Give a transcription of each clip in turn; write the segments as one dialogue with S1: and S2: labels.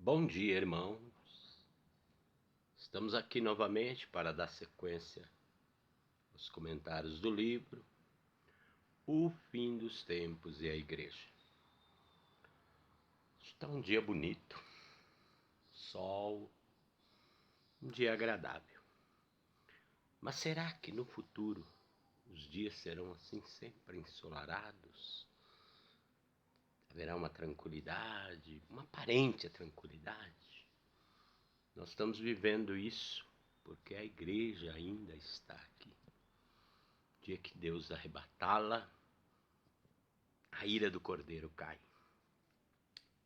S1: Bom dia, irmãos. Estamos aqui novamente para dar sequência aos comentários do livro O Fim dos Tempos e a Igreja. Está um dia bonito, sol, um dia agradável. Mas será que no futuro os dias serão assim sempre ensolarados? Haverá uma tranquilidade, uma aparente tranquilidade? Nós estamos vivendo isso porque a igreja ainda está aqui. O dia que Deus arrebatá-la, a ira do cordeiro cai.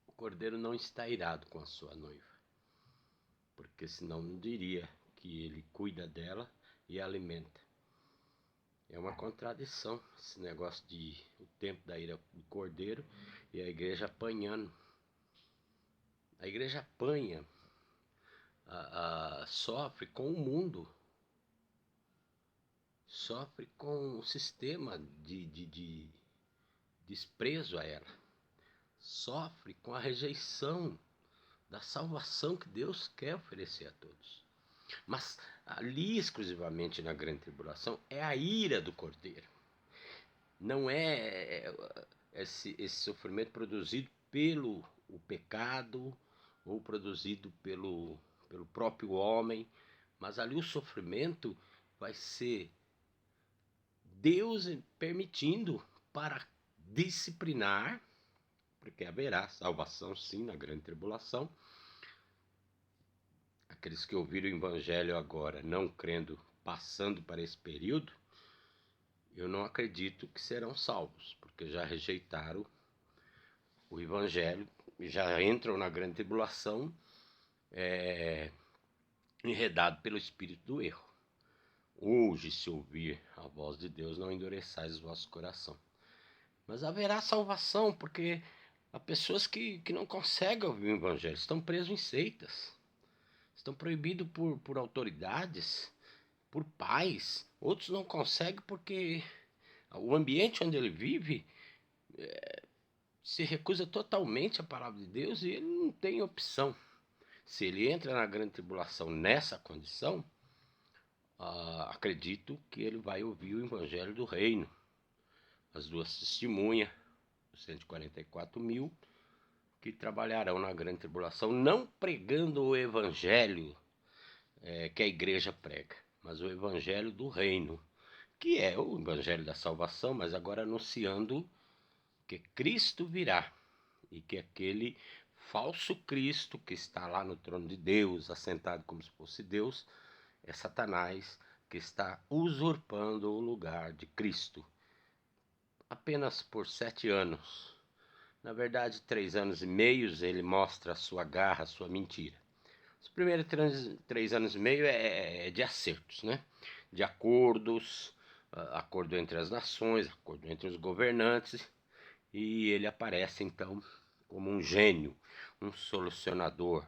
S1: O cordeiro não está irado com a sua noiva, porque senão não diria que ele cuida dela e a alimenta. É uma contradição esse negócio de o tempo da ira do cordeiro e a igreja apanhando. A igreja apanha, sofre com o mundo, sofre com o sistema de desprezo a ela, sofre com a rejeição da salvação que Deus quer oferecer a todos. Mas ali exclusivamente na grande tribulação é a ira do cordeiro. Não é esse sofrimento produzido pelo o pecado ou produzido pelo próprio homem, mas ali o sofrimento vai ser Deus permitindo para disciplinar, porque haverá salvação sim na grande tribulação. Aqueles que ouviram o evangelho agora, não crendo, passando para esse período, eu não acredito que serão salvos, porque já rejeitaram o evangelho, já entram na grande tribulação enredado pelo espírito do erro. Hoje, se ouvir a voz de Deus, não endureçais o vosso coração. Mas haverá salvação, porque há pessoas que não conseguem ouvir o evangelho, estão presos em seitas, estão proibidos por autoridades, por pais. Outros não conseguem porque o ambiente onde ele vive se recusa totalmente à palavra de Deus e ele não tem opção. Se ele entra na grande tribulação nessa condição, acredito que ele vai ouvir o evangelho do reino. As duas testemunhas, os 144 mil, que trabalharão na grande tribulação, não pregando o evangelho que a igreja prega, mas o evangelho do reino, que é o evangelho da salvação, mas agora anunciando que Cristo virá e que aquele falso Cristo que está lá no trono de Deus, assentado como se fosse Deus, é Satanás que está usurpando o lugar de Cristo. Apenas por 7 anos, na verdade 3 anos e meio, ele mostra a sua garra, a sua mentira. Os primeiros 3 anos e meio é de acertos, né? De acordos, acordo entre as nações, acordo entre os governantes, e ele aparece então como um gênio, um solucionador,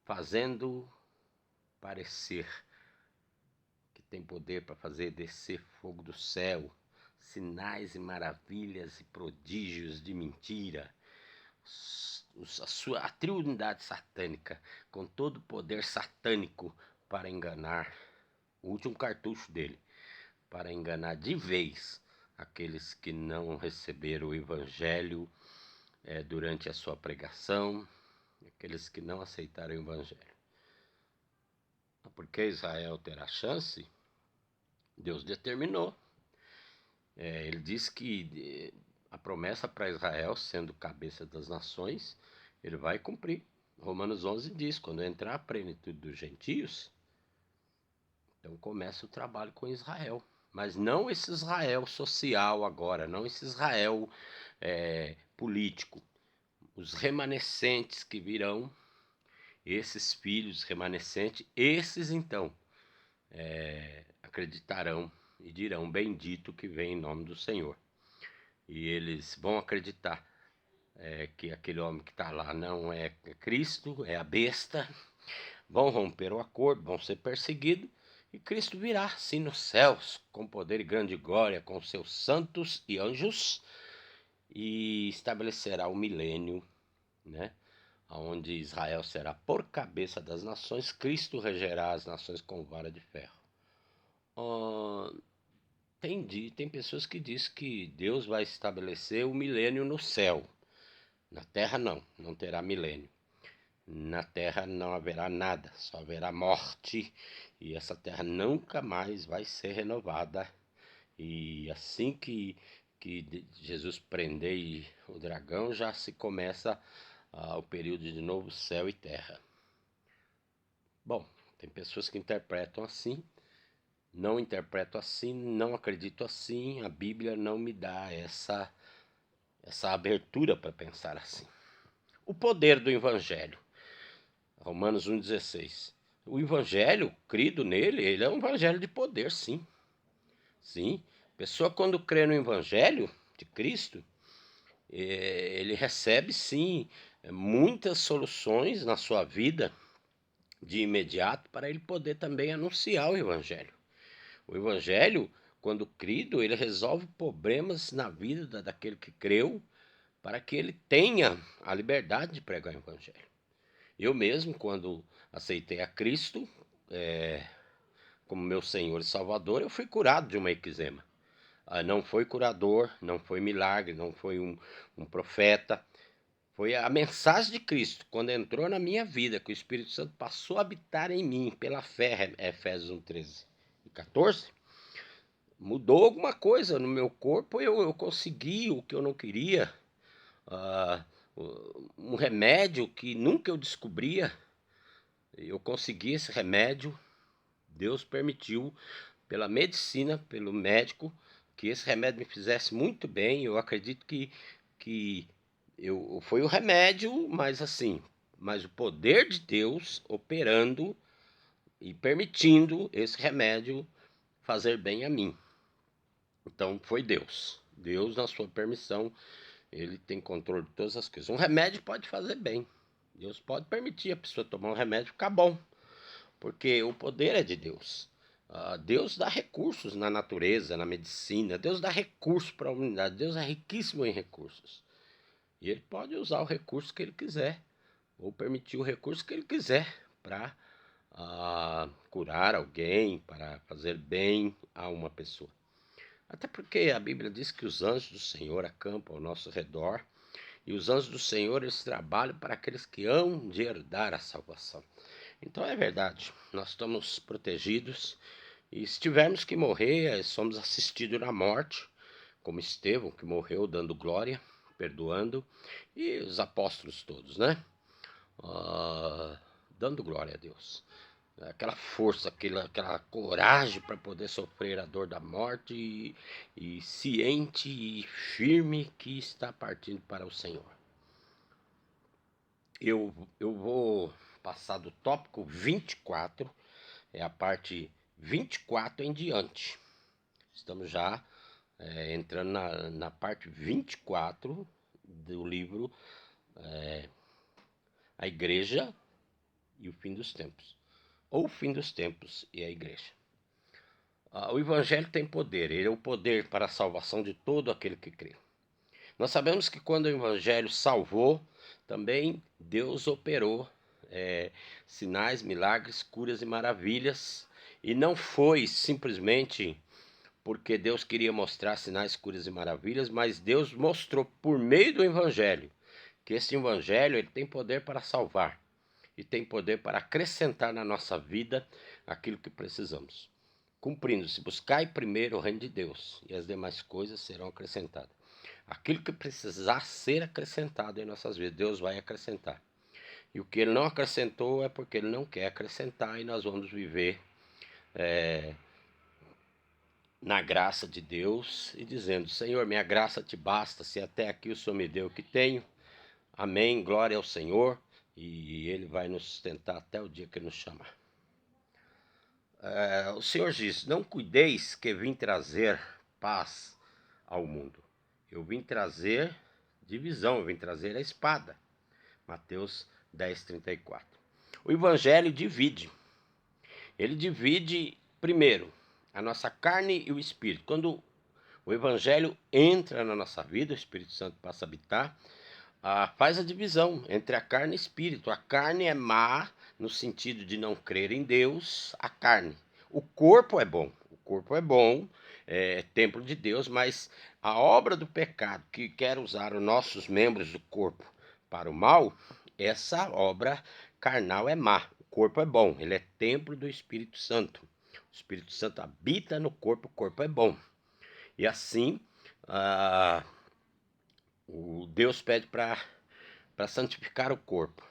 S1: fazendo parecer que tem poder para fazer descer fogo do céu, sinais e maravilhas e prodígios de mentira. A triunidade satânica, com todo o poder satânico para enganar, o último cartucho dele, para enganar de vez aqueles que não receberam o evangelho durante a sua pregação, aqueles que não aceitaram o evangelho. Porque Israel terá chance, Deus determinou. Ele diz que a promessa para Israel, sendo cabeça das nações, ele vai cumprir. Romanos 11 diz, quando entrar a plenitude dos gentios, então começa o trabalho com Israel. Mas não esse Israel social agora, não esse Israel político. Os remanescentes que virão, esses filhos remanescentes, esses então acreditarão e dirão, bendito que vem em nome do Senhor. E eles vão acreditar que aquele homem que está lá não é Cristo, é a besta. Vão romper o acordo, vão ser perseguidos, e Cristo virá, sim, nos céus, com poder e grande glória, com seus santos e anjos, e estabelecerá o milênio, né? onde Israel será por cabeça das nações, Cristo regerá as nações com vara de ferro. Tem pessoas que dizem que Deus vai estabelecer o milênio no céu. Na terra não terá milênio. Na terra não haverá nada, só haverá morte, e essa terra nunca mais vai ser renovada. E assim que Jesus prender o dragão, já se começa o período de novo céu e terra. Bom, tem pessoas que interpretam assim, não interpreto assim, não acredito assim, a Bíblia não me dá essa abertura para pensar assim. O poder do Evangelho. Romanos 1,16. O evangelho, crido nele, ele é um evangelho de poder, sim. Sim. A pessoa, quando crê no evangelho de Cristo, ele recebe, sim, muitas soluções na sua vida de imediato para ele poder também anunciar o evangelho. O evangelho, quando crido, ele resolve problemas na vida daquele que creu, para que ele tenha a liberdade de pregar o evangelho. Eu mesmo, quando aceitei a Cristo como meu Senhor e Salvador, eu fui curado de uma eczema. Não foi curador, não foi milagre, não foi um profeta. Foi a mensagem de Cristo, quando entrou na minha vida, que o Espírito Santo passou a habitar em mim pela fé, Efésios 1:13 e 14, mudou alguma coisa no meu corpo, eu consegui o que eu não queria, um remédio que nunca eu descobria, eu consegui esse remédio. Deus permitiu, pela medicina, pelo médico, que esse remédio me fizesse muito bem. Eu acredito que foi o remédio, mas o poder de Deus operando e permitindo esse remédio fazer bem a mim. Então foi Deus. Deus, na sua permissão, ele tem controle de todas as coisas. Um remédio pode fazer bem. Deus pode permitir a pessoa tomar um remédio e ficar bom, porque o poder é de Deus. Deus dá recursos na natureza, na medicina. Deus dá recursos para a humanidade. Deus é riquíssimo em recursos. E ele pode usar o recurso que ele quiser, ou permitir o recurso que ele quiser, para curar alguém, para fazer bem a uma pessoa. Até porque a Bíblia diz que os anjos do Senhor acampam ao nosso redor, e os anjos do Senhor, eles trabalham para aqueles que hão de herdar a salvação. Então é verdade, nós estamos protegidos, e se tivermos que morrer, somos assistidos na morte, como Estevão, que morreu dando glória, perdoando, e os apóstolos todos, né? Dando glória a Deus. Aquela força, aquela coragem para poder sofrer a dor da morte, e ciente e firme que está partindo para o Senhor. Eu vou passar do tópico 24, é a parte 24 em diante. Estamos já entrando na parte 24 do livro A Igreja e o Fim dos Tempos, ou o Fim dos Tempos e a Igreja. O Evangelho tem poder, ele é o poder para a salvação de todo aquele que crê. Nós sabemos que quando o Evangelho salvou, também Deus operou sinais, milagres, curas e maravilhas, e não foi simplesmente porque Deus queria mostrar sinais, curas e maravilhas, mas Deus mostrou por meio do Evangelho que esse Evangelho ele tem poder para salvar e tem poder para acrescentar na nossa vida aquilo que precisamos. Cumprindo-se, buscai primeiro o reino de Deus e as demais coisas serão acrescentadas. Aquilo que precisar ser acrescentado em nossas vidas, Deus vai acrescentar. E o que ele não acrescentou é porque ele não quer acrescentar, e nós vamos viver na graça de Deus e dizendo: Senhor, minha graça te basta, se até aqui o Senhor me deu o que tenho. Amém, glória ao Senhor, e ele vai nos sustentar até o dia que ele nos chamar. O Senhor diz: não cuideis que vim trazer paz ao mundo. Eu vim trazer divisão, eu vim trazer a espada. Mateus 10:34. O Evangelho divide. Ele divide, primeiro, a nossa carne e o Espírito. Quando o Evangelho entra na nossa vida, o Espírito Santo passa a habitar, faz a divisão entre a carne e espírito. A carne é má no sentido de não crer em Deus, a carne. O corpo é bom, é templo de Deus, mas a obra do pecado que quer usar os nossos membros do corpo para o mal, essa obra carnal é má. O corpo é bom, ele é templo do Espírito Santo. O Espírito Santo habita no corpo, o corpo é bom. E assim, o Deus pede para santificar o corpo.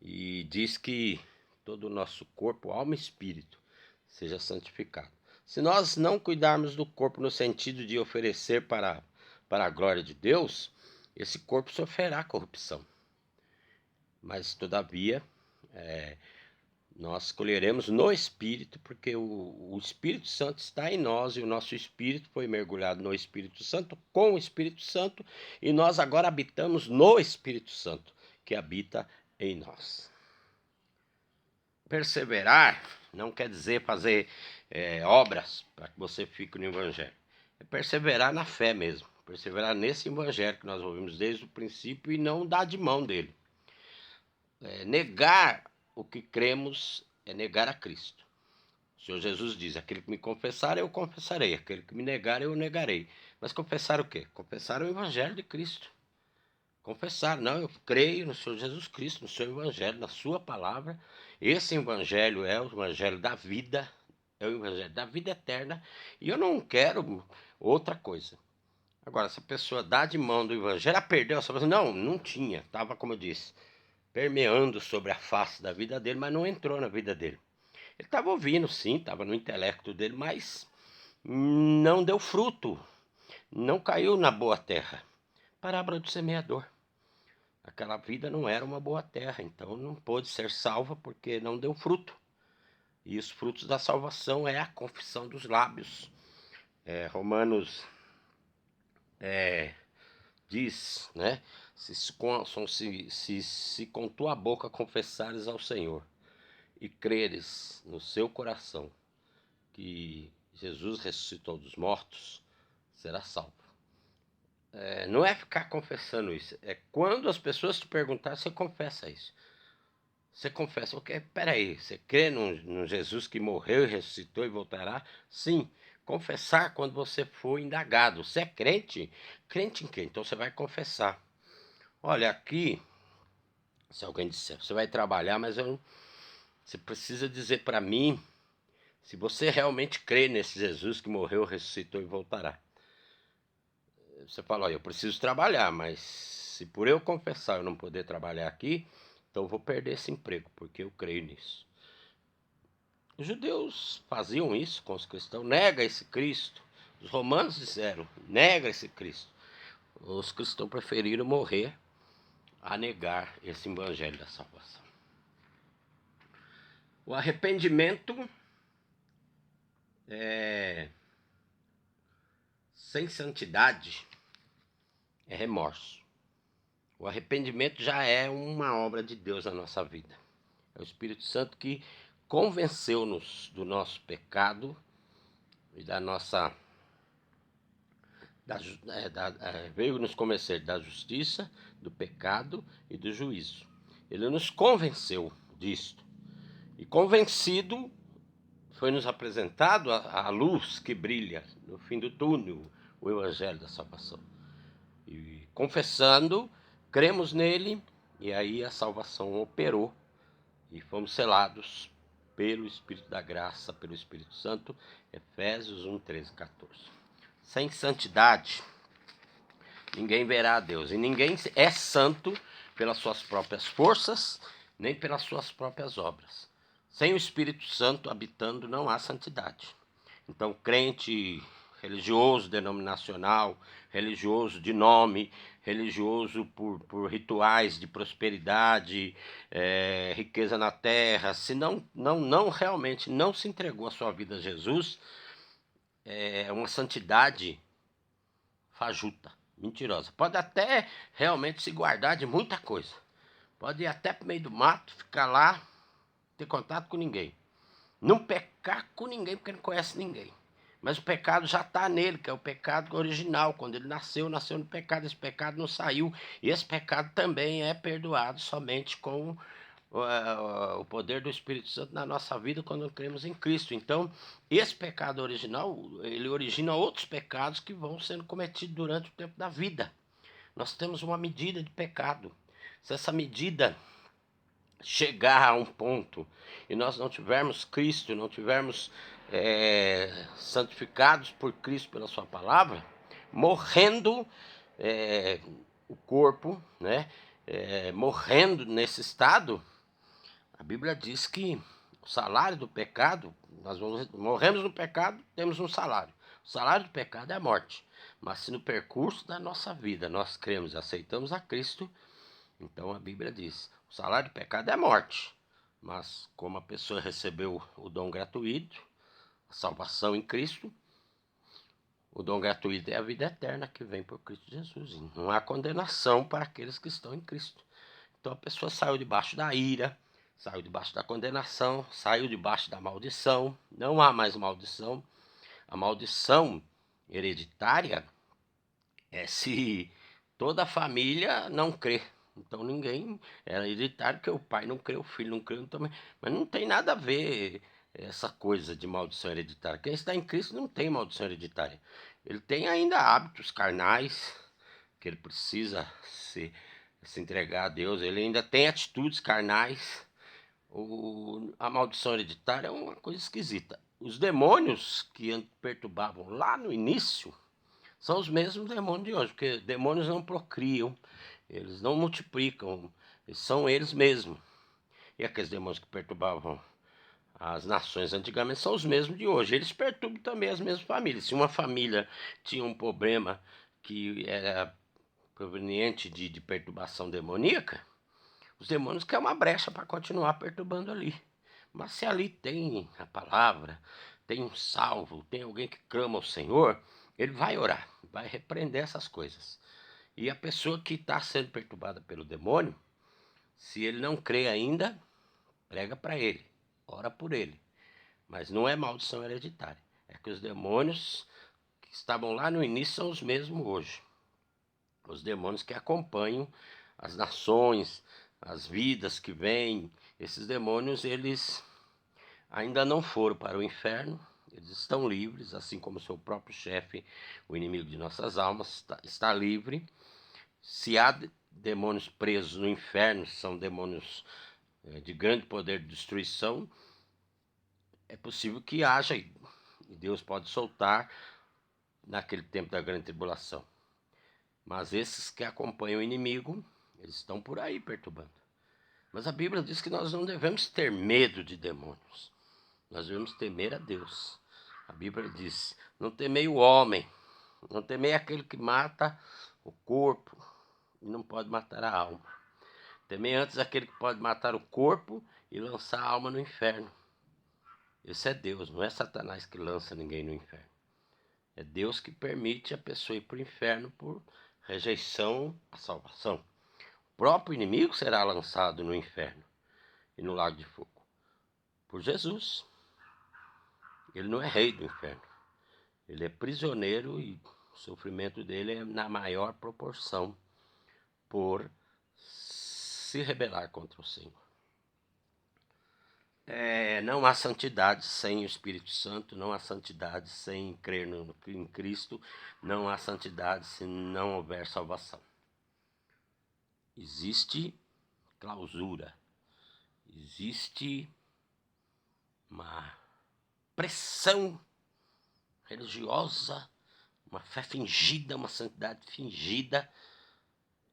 S1: E diz que todo o nosso corpo, alma e espírito, seja santificado. Se nós não cuidarmos do corpo no sentido de oferecer para a glória de Deus, esse corpo sofrerá corrupção. Mas, todavia, nós colheremos no Espírito, porque o Espírito Santo está em nós e o nosso Espírito foi mergulhado no Espírito Santo, com o Espírito Santo, e nós agora habitamos no Espírito Santo, que habita em nós. Perseverar não quer dizer fazer obras para que você fique no Evangelho. É perseverar na fé mesmo, perseverar nesse Evangelho que nós ouvimos desde o princípio e não dar de mão dele. Negar o que cremos é negar a Cristo. O Senhor Jesus diz: aquele que me confessar, eu confessarei. Aquele que me negar, eu negarei. Mas confessar o quê? Confessar o Evangelho de Cristo. Confessar, não, eu creio no Senhor Jesus Cristo, no seu Evangelho, na sua palavra. Esse Evangelho é o Evangelho da vida, é o Evangelho da vida eterna. E eu não quero outra coisa. Agora, se a pessoa dá de mão do Evangelho, perdeu a salvação. Não tinha. Estava, como eu disse, permeando sobre a face da vida dele, mas não entrou na vida dele. Ele estava ouvindo, sim, estava no intelecto dele, mas não deu fruto, não caiu na boa terra. Parábola do semeador. Aquela vida não era uma boa terra, então não pôde ser salva porque não deu fruto. E os frutos da salvação é a confissão dos lábios. Romanos diz, né? Se com tua boca confessares ao Senhor e creres no seu coração que Jesus ressuscitou dos mortos, será salvo. Não é ficar confessando isso, é quando as pessoas te perguntarem, você confessa isso. Você confessa, peraí, você crê no Jesus que morreu e ressuscitou e voltará? Sim, confessar quando você for indagado. Você é crente? Crente em quê? Então você vai confessar. Olha, aqui, se alguém disser, você vai trabalhar, mas você precisa dizer para mim se você realmente crê nesse Jesus que morreu, ressuscitou e voltará. Você fala, olha, eu preciso trabalhar, mas se por eu confessar eu não poder trabalhar aqui, então eu vou perder esse emprego, porque eu creio nisso. Os judeus faziam isso com os cristãos, nega esse Cristo. Os romanos disseram, nega esse Cristo. Os cristãos preferiram morrer a negar esse evangelho da salvação. O arrependimento sem santidade é remorso. O arrependimento já é uma obra de Deus na nossa vida. É o Espírito Santo que convenceu-nos do nosso pecado e da nossa... veio nos convencer da justiça, do pecado e do juízo. Ele nos convenceu disto. E convencido, foi-nos apresentado a luz que brilha no fim do túnel, o Evangelho da salvação. E confessando, cremos nele, e aí a salvação operou, e fomos selados pelo Espírito da graça, pelo Espírito Santo, Efésios 1, 13, 14. Sem santidade, ninguém verá a Deus, e ninguém é santo pelas suas próprias forças, nem pelas suas próprias obras. Sem o Espírito Santo habitando, não há santidade. Então, crente religioso denominacional, religioso de nome, religioso por rituais de prosperidade, riqueza na terra, se não realmente não se entregou a sua vida a Jesus, é uma santidade fajuta, mentirosa. Pode até realmente se guardar de muita coisa. Pode ir até pro meio do mato, ficar lá, ter contato com ninguém. Não pecar com ninguém porque não conhece ninguém. Mas o pecado já está nele, que é o pecado original. Quando ele nasceu, nasceu no pecado, esse pecado não saiu. E esse pecado também é perdoado somente com o poder do Espírito Santo na nossa vida quando cremos em Cristo. Então, esse pecado original, ele origina outros pecados que vão sendo cometidos durante o tempo da vida. Nós temos uma medida de pecado. Se essa medida chegar a um ponto e nós não tivermos Cristo, não tivermos santificados por Cristo pela sua palavra, morrendo o corpo, né, morrendo nesse estado, a Bíblia diz que o salário do pecado, nós morremos no pecado, temos um salário. O salário do pecado é a morte. Mas se no percurso da nossa vida nós cremos e aceitamos a Cristo, então a Bíblia diz, o salário do pecado é a morte. Mas como a pessoa recebeu o dom gratuito, a salvação em Cristo, o dom gratuito é a vida eterna que vem por Cristo Jesus. E não há condenação para aqueles que estão em Cristo. Então a pessoa saiu debaixo da ira, saiu debaixo da condenação, saiu debaixo da maldição. Não há mais maldição. A maldição hereditária é se toda a família não crê. Então ninguém era hereditário porque o pai não crê, o filho não crê também. Mas não tem nada a ver essa coisa de maldição hereditária. Quem está em Cristo não tem maldição hereditária. Ele tem ainda hábitos carnais que ele precisa se entregar a Deus. Ele ainda tem atitudes carnais. A maldição hereditária é uma coisa esquisita. Os demônios que perturbavam lá no início são os mesmos demônios de hoje, porque demônios não procriam, eles não multiplicam, são eles mesmos. E aqueles demônios que perturbavam as nações antigamente são os mesmos de hoje. Eles perturbam também as mesmas famílias. Se uma família tinha um problema que era proveniente de perturbação demoníaca, os demônios querem uma brecha para continuar perturbando ali. Mas se ali tem a palavra, tem um salvo, tem alguém que clama ao Senhor, ele vai orar, vai repreender essas coisas. E a pessoa que está sendo perturbada pelo demônio, se ele não crê ainda, prega para ele, ora por ele. Mas não é maldição hereditária. É que os demônios que estavam lá no início são os mesmos hoje. Os demônios que acompanham as nações, as vidas que vêm. Esses demônios, eles ainda não foram para o inferno, eles estão livres, assim como o seu próprio chefe, o inimigo de nossas almas, está livre. Se há demônios presos no inferno, são demônios de grande poder de destruição, é possível que haja, e Deus pode soltar naquele tempo da grande tribulação. Mas esses que acompanham o inimigo, eles estão por aí perturbando. Mas a Bíblia diz que nós não devemos ter medo de demônios. Nós devemos temer a Deus. A Bíblia diz, não temei o homem, não temei aquele que mata o corpo e não pode matar a alma. Temei antes aquele que pode matar o corpo e lançar a alma no inferno. Esse é Deus, não é Satanás que lança ninguém no inferno. É Deus que permite a pessoa ir para o inferno por rejeição à salvação. O próprio inimigo será lançado no inferno e no lago de fogo por Jesus. Ele não é rei do inferno. Ele é prisioneiro e o sofrimento dele é na maior proporção por se rebelar contra o Senhor. Não há santidade sem o Espírito Santo, não há santidade sem crer em Cristo, não há santidade se não houver salvação. Existe clausura, existe uma pressão religiosa, uma fé fingida, uma santidade fingida.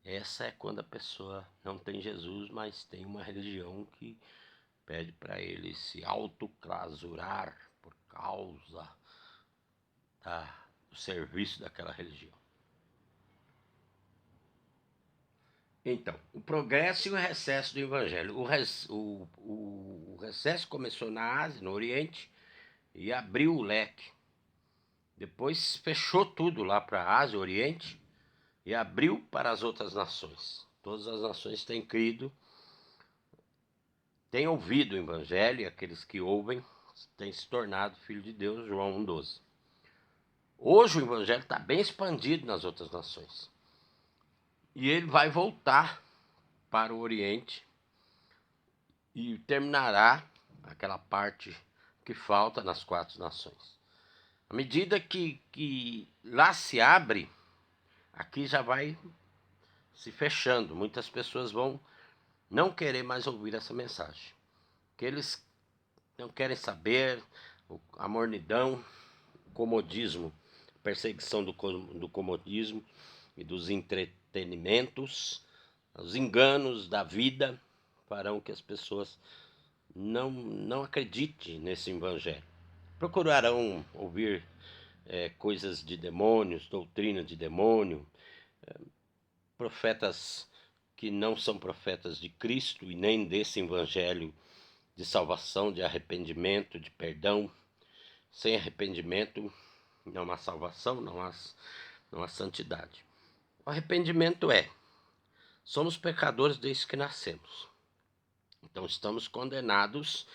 S1: Essa é quando a pessoa não tem Jesus, mas tem uma religião que pede para ele se autoclausurar por causa do serviço daquela religião. Então, o progresso e o recesso do Evangelho. O recesso começou na Ásia, no Oriente, e abriu o leque. Depois fechou tudo lá para a Ásia, Oriente, e abriu para as outras nações. Todas as nações têm crido, têm ouvido o Evangelho, e aqueles que ouvem têm se tornado filho de Deus, João 1,12. Hoje o evangelho está bem expandido nas outras nações. E ele vai voltar para o Oriente e terminará aquela parte que falta nas 4 nações. À medida que lá se abre, aqui já vai se fechando. Muitas pessoas vão não querer mais ouvir essa mensagem. Que eles não querem saber, a mornidão, o comodismo, a perseguição do comodismo e dos entretenimentos, os enganos da vida farão que as pessoas não acreditem nesse evangelho. Procurarão ouvir coisas de demônios, doutrina de demônio, profetas que não são profetas de Cristo e nem desse evangelho de salvação, de arrependimento, de perdão. Sem arrependimento não há salvação, não há santidade. O arrependimento somos pecadores desde que nascemos. Então estamos condenados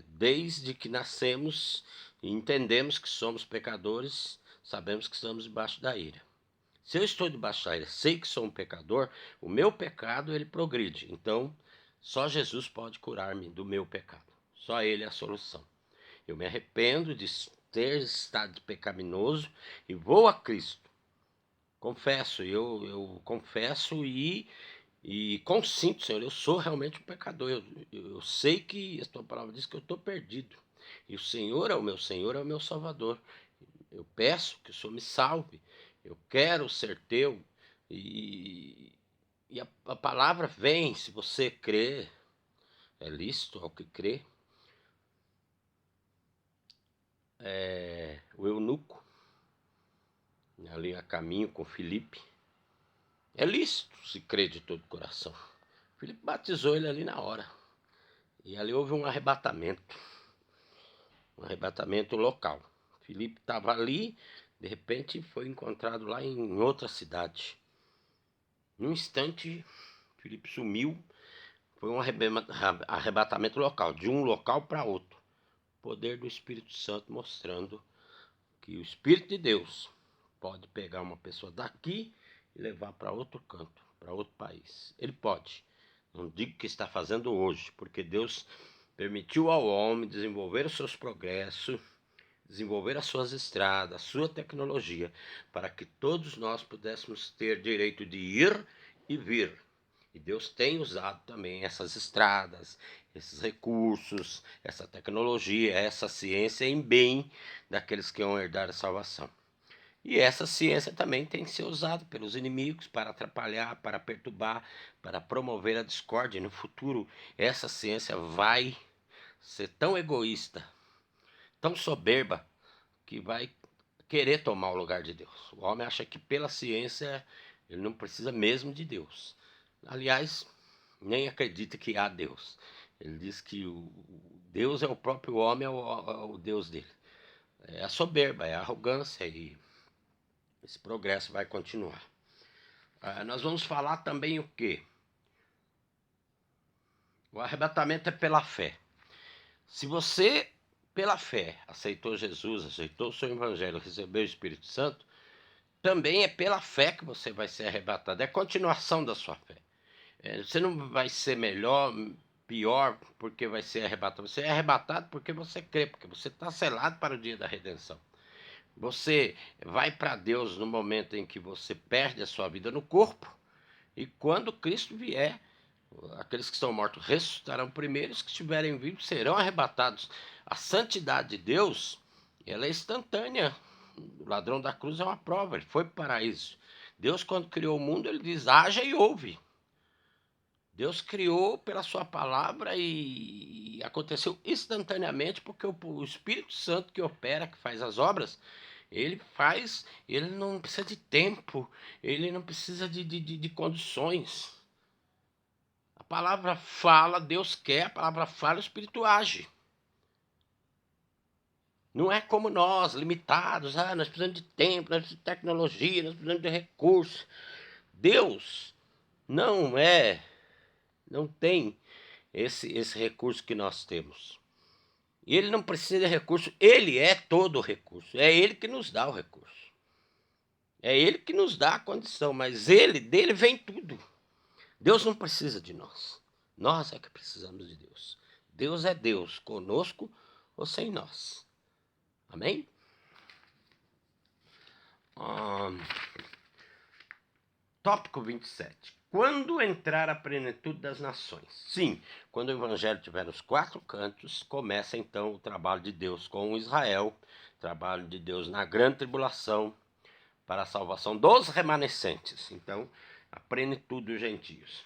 S1: desde que nascemos e entendemos que somos pecadores, sabemos que estamos debaixo da ira. Se eu estou debaixo da ira, sei que sou um pecador, o meu pecado ele progride. Então, só Jesus pode curar-me do meu pecado. Só Ele é a solução. Eu me arrependo de ter estado pecaminoso e vou a Cristo. Confesso, eu confesso e consinto, Senhor, eu sou realmente um pecador. Eu sei que a tua palavra diz que eu estou perdido. E o Senhor é o meu Salvador. Eu peço que o Senhor me salve. Eu quero ser teu. E a palavra vem, se você crê, é lícito ao que crê. O eunuco, ali a caminho com Filipe, é lícito se crê de todo o coração. Filipe batizou ele ali na hora. E ali houve um arrebatamento local. Filipe estava ali, de repente foi encontrado lá em outra cidade. Num instante, Filipe sumiu. Foi um arrebatamento local, de um local para outro. Poder do Espírito Santo mostrando que o Espírito de Deus pode pegar uma pessoa daqui e levar para outro canto, para outro país. Ele pode. Não digo que está fazendo hoje, porque Deus permitiu ao homem desenvolver os seus progressos, desenvolver as suas estradas, a sua tecnologia, para que todos nós pudéssemos ter direito de ir e vir. E Deus tem usado também essas estradas, esses recursos, essa tecnologia, essa ciência em bem daqueles que vão herdar a salvação. E essa ciência também tem que ser usada pelos inimigos para atrapalhar, para perturbar, para promover a discórdia. E no futuro, essa ciência vai ser tão egoísta, tão soberba, que vai querer tomar o lugar de Deus. O homem acha que pela ciência ele não precisa mesmo de Deus. Aliás, nem acredita que há Deus. Ele diz que o Deus é o próprio homem, é o Deus dele. É a soberba, é a arrogância e esse progresso vai continuar. Nós vamos falar também o quê? O arrebatamento é pela fé. Se você, pela fé, aceitou Jesus, aceitou o seu evangelho, recebeu o Espírito Santo, também é pela fé que você vai ser arrebatado. É a continuação da sua fé. Você não vai ser melhor, pior, porque vai ser arrebatado. Você é arrebatado porque você crê, porque você está selado para o dia da redenção. Você vai para Deus no momento em que você perde a sua vida no corpo, e quando Cristo vier, aqueles que estão mortos ressuscitarão primeiro, os que estiverem vivos serão arrebatados. A santidade de Deus, ela é instantânea. O ladrão da cruz é uma prova, ele foi para o paraíso. Deus, quando criou o mundo, ele diz: haja e ouve. Deus criou pela sua palavra e aconteceu instantaneamente, porque o Espírito Santo que opera, que faz as obras, ele não precisa de tempo, ele não precisa de condições. A palavra fala, Deus quer, a palavra fala, o Espírito age. Não é como nós, limitados, nós precisamos de tempo, nós precisamos de tecnologia, nós precisamos de recursos. Deus não tem esse recurso que nós temos. E ele não precisa de recurso, ele é todo o recurso. É ele que nos dá o recurso. É ele que nos dá a condição, mas dele vem tudo. Deus não precisa de nós. Nós é que precisamos de Deus. Deus é Deus, conosco ou sem nós. Amém? Tópico 27. Quando entrar a plenitude das nações? Sim, quando o evangelho estiver nos quatro cantos, começa então o trabalho de Deus com Israel, trabalho de Deus na grande tribulação, para a salvação dos remanescentes. Então, a plenitude dos gentios.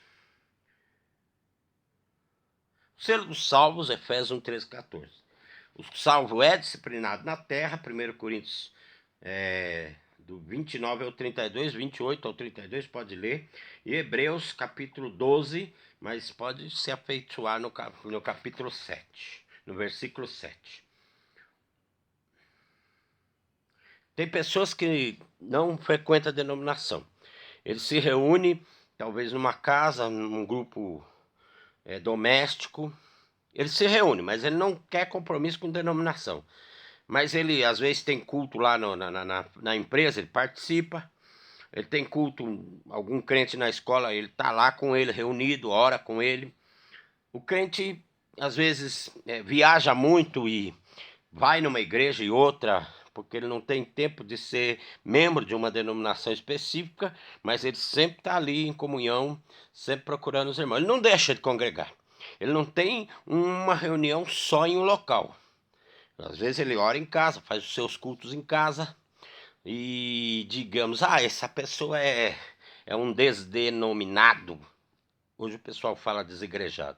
S1: O selo dos salvos, Efésios 1, 13, 14. O salvo é disciplinado na terra, 1 Coríntios do 29 ao 32, 28 ao 32, pode ler. E Hebreus capítulo 12, mas pode se afeiçoar no capítulo 7, no versículo 7. Tem pessoas que não frequentam a denominação. Ele se reúne, talvez numa casa, num grupo doméstico. Ele se reúne, mas ele não quer compromisso com denominação. Mas ele, às vezes, tem culto lá na empresa, ele participa. Ele tem culto, algum crente na escola, ele está lá com ele, reunido, ora com ele. O crente, às vezes, viaja muito e vai numa igreja e outra, porque ele não tem tempo de ser membro de uma denominação específica, mas ele sempre está ali em comunhão, sempre procurando os irmãos. Ele não deixa de congregar. Ele não tem uma reunião só em um local. Às vezes ele ora em casa, faz os seus cultos em casa e digamos, essa pessoa é um desdenominado. Hoje o pessoal fala desigrejado.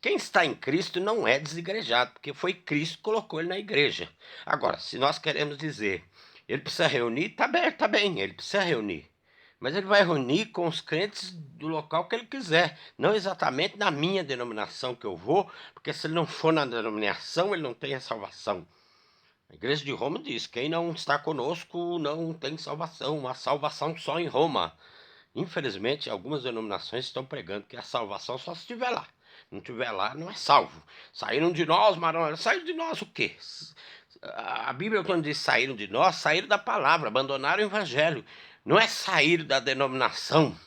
S1: Quem está em Cristo não é desigrejado, porque foi Cristo que colocou ele na igreja. Agora, se nós queremos dizer, ele precisa reunir, tá bem, ele precisa reunir. Mas ele vai reunir com os crentes do local que ele quiser, não exatamente na minha denominação que eu vou, porque se ele não for na denominação, ele não tem a salvação. A igreja de Roma diz, quem não está conosco não tem salvação, a salvação só em Roma. Infelizmente, algumas denominações estão pregando que a salvação só se estiver lá. Não estiver lá, não é salvo. Saíram de nós, Marão. Saíram de nós o quê? A Bíblia, quando diz saíram de nós, saíram da palavra, abandonaram o evangelho. Não é sair da denominação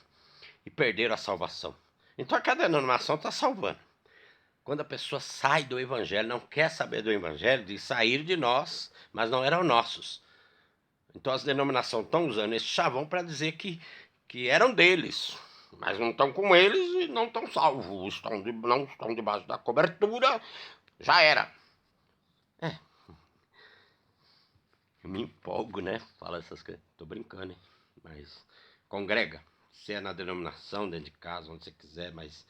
S1: e perderam a salvação. Então, a denominação está salvando. Quando a pessoa sai do evangelho, não quer saber do evangelho, diz sair de nós, mas não eram nossos. Então, as denominações estão usando esse chavão para dizer que eram deles, mas não estão com eles e não estão salvos, não estão debaixo da cobertura, já era. Eu me empolgo, né? Fala essas coisas, tô brincando, hein? Mas congrega, se é na denominação, dentro de casa, onde você quiser, mas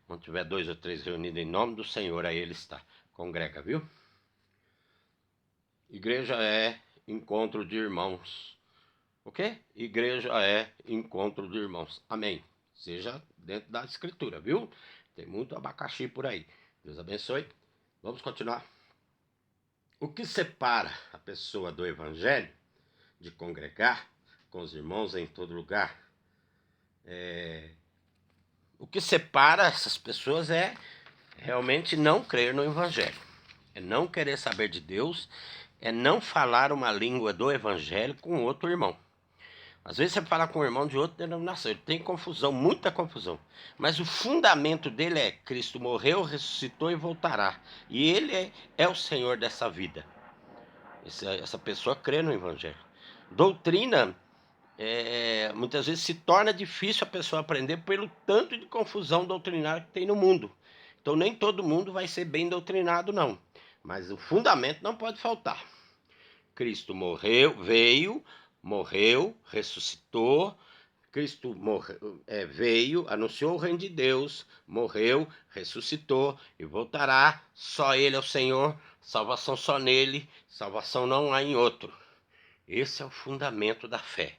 S1: quando tiver 2 ou 3 reunidos em nome do Senhor, aí ele está. Congrega, viu? Igreja é encontro de irmãos. Ok? Igreja é encontro de irmãos. Amém. Seja dentro da escritura, viu? Tem muito abacaxi por aí. Deus abençoe. Vamos continuar. O que separa a pessoa do evangelho, de congregar com os irmãos em todo lugar? O que separa essas pessoas é realmente não crer no evangelho. É não querer saber de Deus, é não falar uma língua do evangelho com outro irmão. Às vezes você fala com um irmão de outra denominação, ele tem confusão, muita confusão. Mas o fundamento dele é Cristo morreu, ressuscitou e voltará. E ele é o Senhor dessa vida. Essa pessoa crê no Evangelho. Doutrina, muitas vezes se torna difícil a pessoa aprender pelo tanto de confusão doutrinária que tem no mundo. Então nem todo mundo vai ser bem doutrinado, não. Mas o fundamento não pode faltar. Cristo morreu, ressuscitou. Cristo veio, anunciou o reino de Deus, morreu, ressuscitou e voltará. Só Ele é o Senhor, salvação só nele, salvação não há em outro. Esse é o fundamento da fé.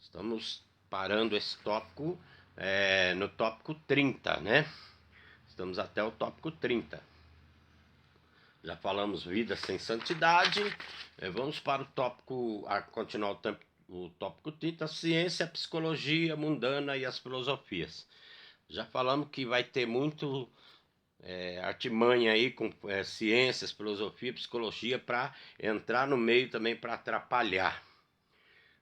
S1: Estamos parando esse tópico no tópico 30, né? Estamos até o tópico 30. Já falamos vida sem santidade. Vamos para o tópico, continuar o tópico 30, ciência, psicologia mundana e as filosofias. Já falamos que vai ter muito artimanha aí com ciências, filosofia, psicologia para entrar no meio também para atrapalhar.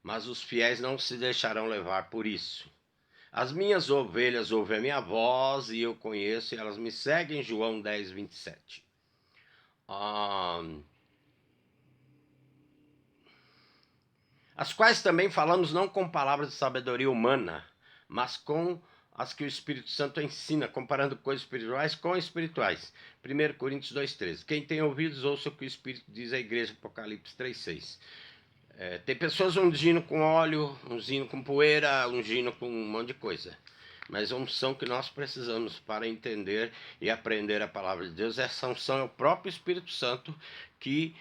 S1: Mas os fiéis não se deixarão levar por isso. As minhas ovelhas ouvem a minha voz e eu conheço e elas me seguem, João 10, 27. As quais também falamos não com palavras de sabedoria humana, mas com as que o Espírito Santo ensina, comparando coisas espirituais com espirituais. 1 Coríntios 2,13. Quem tem ouvidos, ouça o que o Espírito diz à igreja, Apocalipse 3,6. Tem pessoas ungindo com óleo, ungindo com poeira, ungindo com um monte de coisa. Mas a unção que nós precisamos para entender e aprender a palavra de Deus, essa unção é o próprio Espírito Santo que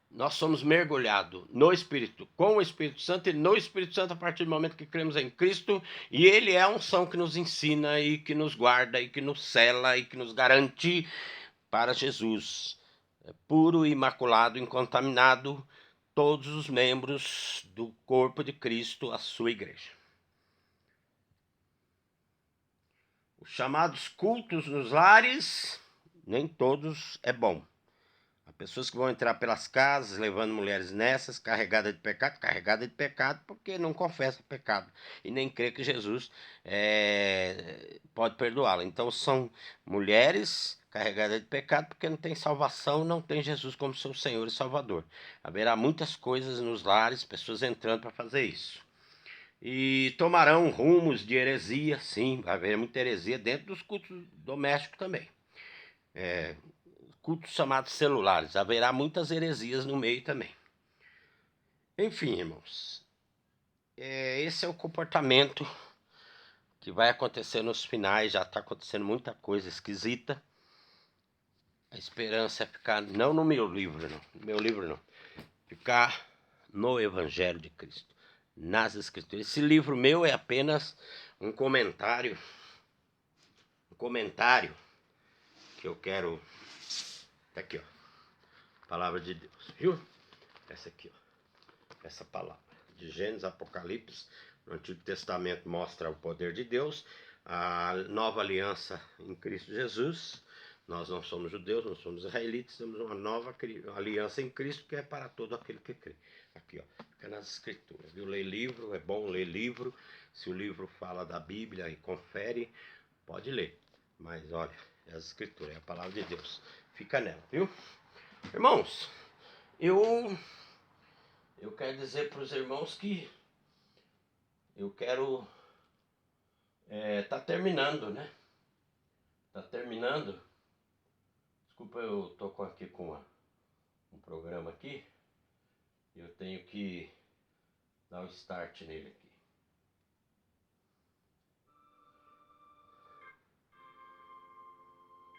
S1: nós somos mergulhados no Espírito, com o Espírito Santo e no Espírito Santo a partir do momento que cremos em Cristo. E Ele é a unção que nos ensina e que nos guarda e que nos sela e que nos garante para Jesus. Puro, imaculado, incontaminado, todos os membros do corpo de Cristo, a sua igreja. Os chamados cultos nos lares, nem todos é bom. Há pessoas que vão entrar pelas casas, levando mulheres nessas, carregada de pecado, porque não confessa pecado e nem crê que Jesus pode perdoá-la. Então são mulheres carregadas de pecado porque não tem salvação, não tem Jesus como seu Senhor e Salvador. Haverá muitas coisas nos lares, pessoas entrando para fazer isso. E tomarão rumos de heresia, sim, vai haver muita heresia dentro dos cultos domésticos também. Cultos chamados celulares, haverá muitas heresias no meio também. Enfim, irmãos, esse é o comportamento que vai acontecer nos finais, já está acontecendo muita coisa esquisita. A esperança é ficar, não no meu livro não, ficar no Evangelho de Cristo, nas Escrituras. Esse livro meu é apenas um comentário que eu quero. Tá aqui, ó, palavra de Deus, viu? Essa aqui, ó, essa palavra de Gênesis, Apocalipse. No Antigo Testamento mostra o poder de Deus, a nova aliança em Cristo Jesus. Nós não somos judeus, não somos israelitas, temos uma nova aliança em Cristo que é para todo aquele que crê. Aqui, ó, fica nas Escrituras, viu? Ler livro, é bom ler livro. Se o livro fala da Bíblia e confere, pode ler. Mas olha, é as Escrituras, é a palavra de Deus. Fica nela, viu? Irmãos, eu quero dizer para os irmãos que eu quero tá terminando, né? Tá terminando. Desculpa, eu tô aqui com um programa aqui. Eu tenho que dar um start nele aqui.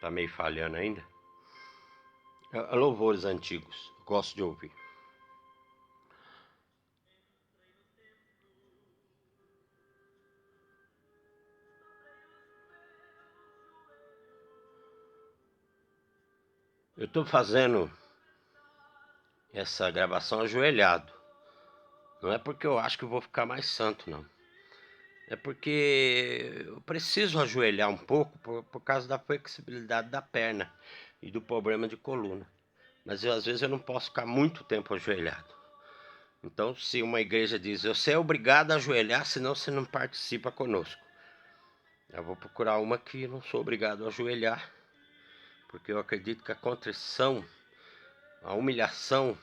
S1: Tá meio falhando ainda. Louvores antigos, gosto de ouvir. Eu estou fazendo essa gravação ajoelhado. Não é porque eu acho que eu vou ficar mais santo, não. É porque eu preciso ajoelhar um pouco por causa da flexibilidade da perna e do problema de coluna. Mas às vezes eu não posso ficar muito tempo ajoelhado. Então, se uma igreja diz, você é obrigado a ajoelhar, senão você não participa conosco. Eu vou procurar uma que não sou obrigado a ajoelhar, porque eu acredito que a contrição, a humilhação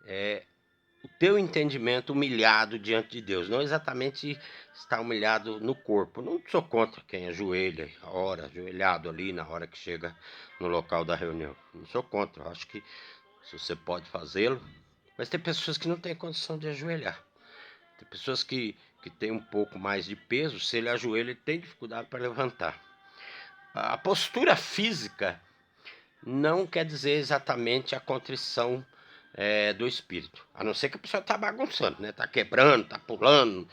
S1: é o teu entendimento humilhado diante de Deus, não exatamente estar humilhado no corpo. Não sou contra quem ajoelha, ora, ajoelhado ali na hora que chega no local da reunião. Não sou contra, eu acho que se você pode fazê-lo, mas tem pessoas que não têm condição de ajoelhar. Tem pessoas que têm um pouco mais de peso, se ele ajoelha, ele tem dificuldade para levantar. A postura física não quer dizer exatamente a contrição do espírito, a não ser que a pessoa está bagunçando, né? Está quebrando, está pulando,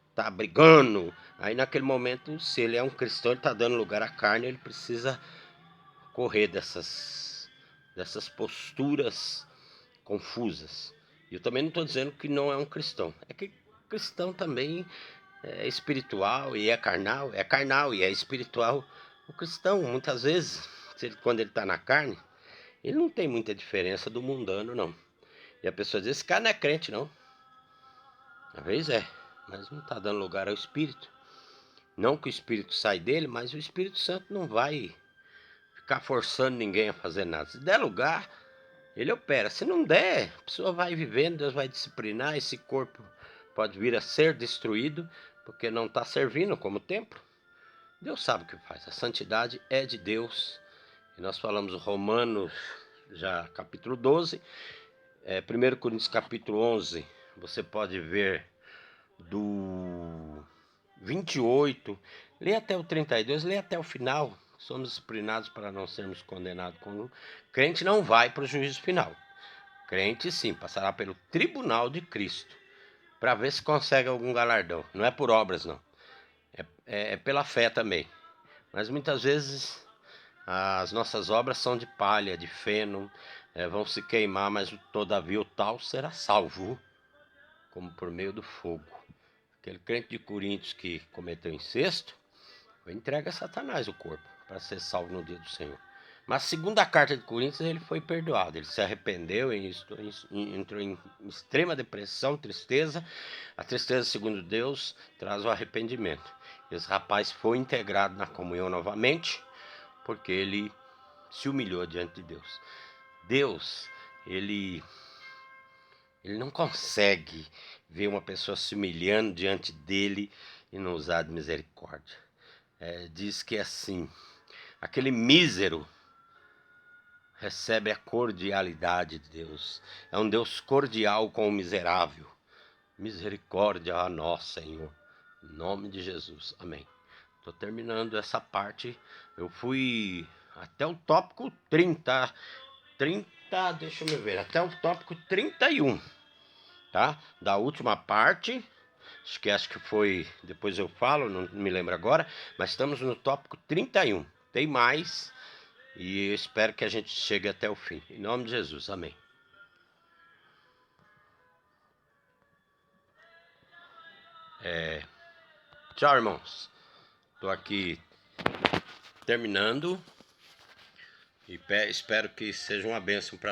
S1: está brigando. Aí naquele momento, se ele é um cristão, ele está dando lugar à carne, ele precisa correr dessas posturas confusas. E eu também não estou dizendo que não é um cristão, é que cristão também é espiritual e é carnal e é espiritual O cristão, muitas vezes, quando ele está na carne, ele não tem muita diferença do mundano, não. E a pessoa diz, esse cara não é crente, não. Às vezes é, mas não está dando lugar ao Espírito. Não que o Espírito sai dele, mas o Espírito Santo não vai ficar forçando ninguém a fazer nada. Se der lugar, ele opera. Se não der, a pessoa vai vivendo, Deus vai disciplinar. Esse corpo pode vir a ser destruído, porque não está servindo como templo. Deus sabe o que faz. A santidade é de Deus. E nós falamos Romanos, já capítulo 12. 1 Coríntios capítulo 11, você pode ver do 28, lê até o 32, lê até o final. Somos disciplinados para não sermos condenados. Com crente não vai para o juízo final. Crente sim, passará pelo tribunal de Cristo, para ver se consegue algum galardão. Não é por obras, não. É pela fé também. Mas muitas vezes as nossas obras são de palha, de feno, vão se queimar, mas todavia o tal será salvo, como por meio do fogo. Aquele crente de Coríntios que cometeu incesto, foi entregue a Satanás o corpo, para ser salvo no dia do Senhor. Mas segundo a carta de Coríntios, ele foi perdoado, ele se arrependeu, entrou em extrema depressão, tristeza. A tristeza, segundo Deus, traz o arrependimento. Esse rapaz foi integrado na comunhão novamente, porque ele se humilhou diante de Deus. Deus, ele não consegue ver uma pessoa se humilhando diante dele e não usar de misericórdia. Diz que assim, aquele mísero recebe a cordialidade de Deus. É um Deus cordial com o miserável. Misericórdia a nós, Senhor. Em nome de Jesus. Amém. Estou terminando essa parte. Eu fui até o tópico 30. Deixa eu ver. Até o tópico 31. Tá? Da última parte. Acho que foi. Depois eu falo, não me lembro agora. Mas estamos no tópico 31. Tem mais. E eu espero que a gente chegue até o fim. Em nome de Jesus. Amém. Tchau, irmãos. Estou aqui terminando. E espero que seja uma bênção para